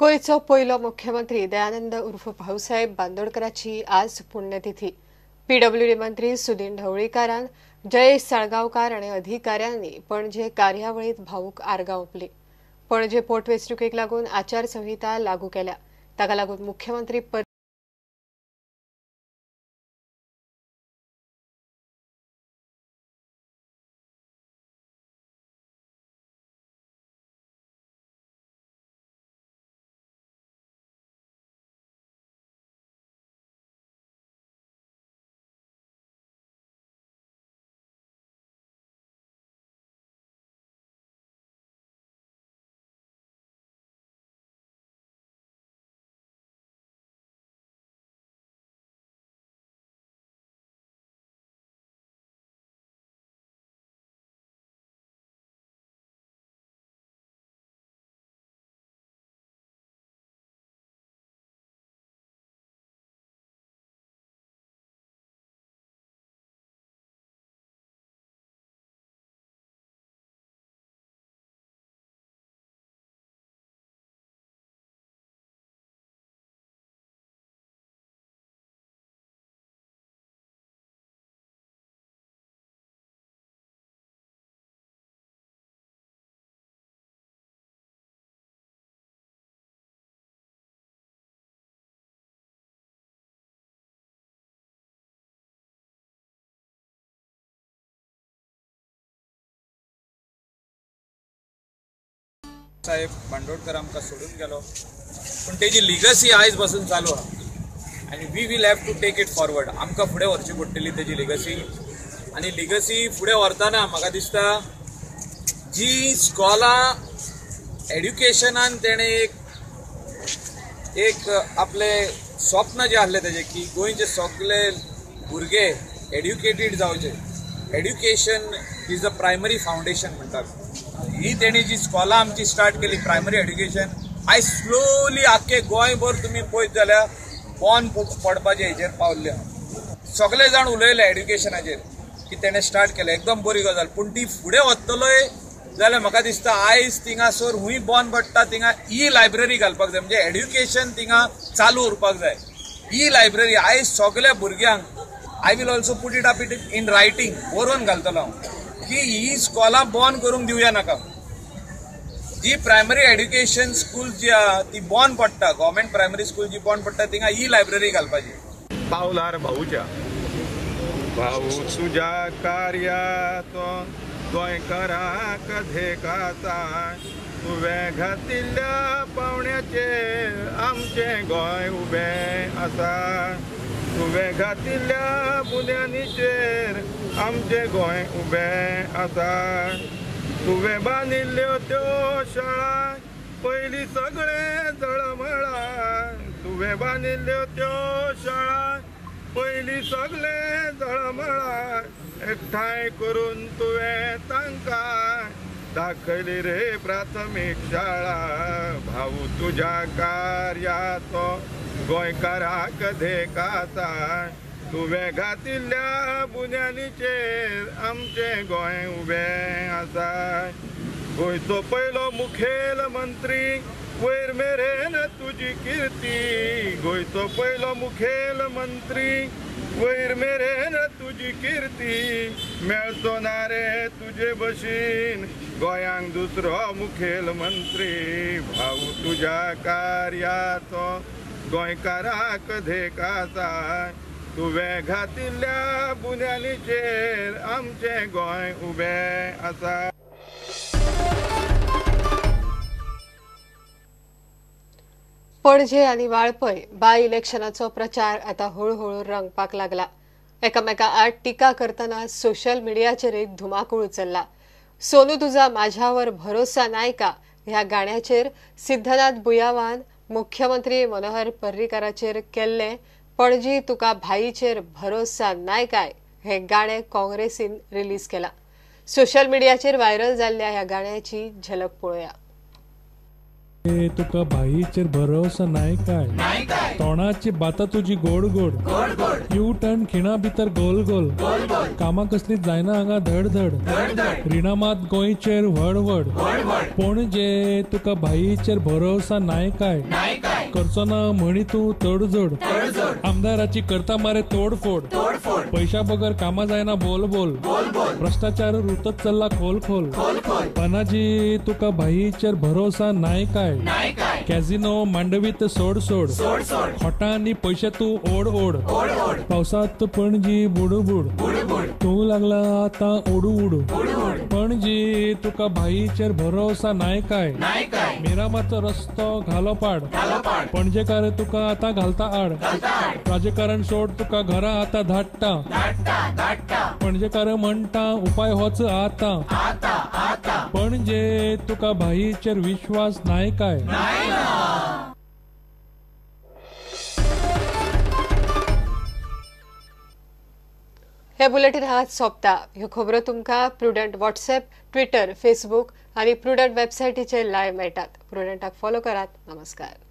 गोयचो पयलो मुख्यमंत्री दयानंद उर्फ भाऊसाहेब बांदोडकराची आज पुण्यतिथी। पीडब्ल्यूडी मंत्री सुदीन ढवळीकारान, जयेश साळगावकार आणि अधिकाऱ्यांनी पणजे कार्यावळीत भावूक आर्गां ओंपली। पणजे पोटवेंचणुकेक लागून आचारसंहिता लागू केल्या, ताका लागून मुख्यमंत्री साहेब बांदोडकर आमकां सोडून गेलो, पण तेजी लिगसी आयज पासून चालू आहा आनी we will have to take it forward. आमकां फुडें व्हरची पडटली तेजी लिगसी, आनी लिगसी फुडें व्हरतना म्हाका दिसता जी स्कॉलां एड्युकेशनान तेणें एक आपले स्वप्न जे आसले तेजे की गोंयचे सगळे भुरगे एड्युकेटेड जावचे। Education is the primary foundation म्हणटात। ही तेणी जी स्कॉलां आमची स्टार्ट केली प्रायमरी एड्युकेशन, आयज स्लोली आख्खे गोंयभर तुमी पळयत जाल्यार बॉन पडपाचे हेचेर पावल्ले आहा। सगळे जाण उलयले एड्युकेशनाचेर की तेणें स्टार्ट केलें, एकदम बरी गजाल। पूण ती फुडें वतलोय जाल्यार म्हाका दिसता आयज थिंगासर हुंय बॉन पडटा थिंगा ई लायब्ररी घालपाक जाय, म्हणजे एड्युकेशन थिंगा चालू उरपाक जाय। ई लायब्ररी आयज सगळ्या भुरग्यांक I will also put it up in writing बरोवन घालतलो हांव की ही स्कॉलां बॉन करूंक दिवया नाका। जी प्रायमरी एड्युकेशन स्कूल जी आहा ती बॉन पडटा, गव्हर्मेंट प्रायमरी स्कूल जी बॉन पडटा थिंगा ई लायब्ररी घालपाची। पावलार भाऊच्या भाऊ तुझ्या कार्यात गोंयकाराक धेकाता, तुवें घातिल्ल्या पावण्याचेर आमचें गोंय उबें आसा। तुवें घातिल्ल्या बुन्यानीचेर आमचें गोंय उबें आसा। तुवें बांदिल्ल्यो त्यो शाळा पयलीं सगळे जळमळा। तुवें बांदिल्ल्यो त्यो शाळा पयलीं सगळे जळमळा। एकठांय करून तुवें तांकां दाखयली रे प्राथमीक शाळा। भाऊ तुज्या कार्याचो गोंयकाराक धेकाता, तुवें घातिल्ल्या बुन्यानीचेर आमचें गोंय उबें आसा। गोंयचो पयलो मुखेलमंत्री वयर मेरेन तुजी किर्ती। गोंयचो पयलो मुखेलमंत्री वयर मेरेन तुजी किर्ती। मेळचो ना रे तुजे भशेन गोंयांक दुसरो मुखेलमंत्री। भाऊ तुज्या कार्याचो गोंयकाराक धेकाता, तुवें घातिल्ल्या बुन्यानीचेर आमचें गोंय उबें आसा। पणजे आनी वाळपय बाय इलेक्शनाचो प्रचार आता हळूहळू रंगपाक लागला। एकामेका आड टिका करतना सोशल मिडियाचेर एक धुमाकूळ चल्ला। सोनू तुझा माझ्यावर भरोसा नाय का ह्या गाण्याचेर सिद्धनाथ बुयावान मुख्यमंत्री मनोहर पर्रीकाराचेर केल्ले पणजी तुका भाईचेर भरोसा नाय काय हे गाणे काँग्रेसीन रिलीज केला। सोशल मिडियाचेर व्हायरल जाल्ल्या ह्या गाण्याची झलक पळोवया। तुका भाईचेर भरोसा नाही काय तोंडाची बाता तुझी गोड गोड यू टर्न खिणा भितर गोल गोल कामा कसली जायना हांगा धड धड रिणामात गोंयचेर व्हड व्हड पणजे तुका भाईचेर भरोसा नाही काय करचो ना म्हणी तू तडजोड आमदाराची करता मारे तोडफोड पैशा बगर कामा जायना बोल बोल भ्रष्टाचार रुतत चल्ला खोल खोल पनाजी तुका भाईचेर भरोसा नाही काय कॅझिनो मांडवीत सोड सोड खोटांनी पैसे तू ओढ ओढ पावसात पणजी बुड बुड तू लागला आता ओडू उडू पणजी तुका भाईचेर भरोसा नाही काय मिरामाचो रस्तो घालो पाड पणजेकार तुका आता घालता आड राजकारण सोड तुका घरा आता धाडटा पणजेकार म्हणटा उपाय होच आता पणजे तुका भाईचेर विश्वास नाही काय हे बुलेटिन हात सोंपता. ह्यो खबरो तुमकां प्रुडंट व्हॉट्सॲप, ट्विटर, फेसबुक आणि प्रुडंट वेबसायटीचेर लायव्ह मेळटात. प्रुडंटाक फॉलो करात. नमस्कार.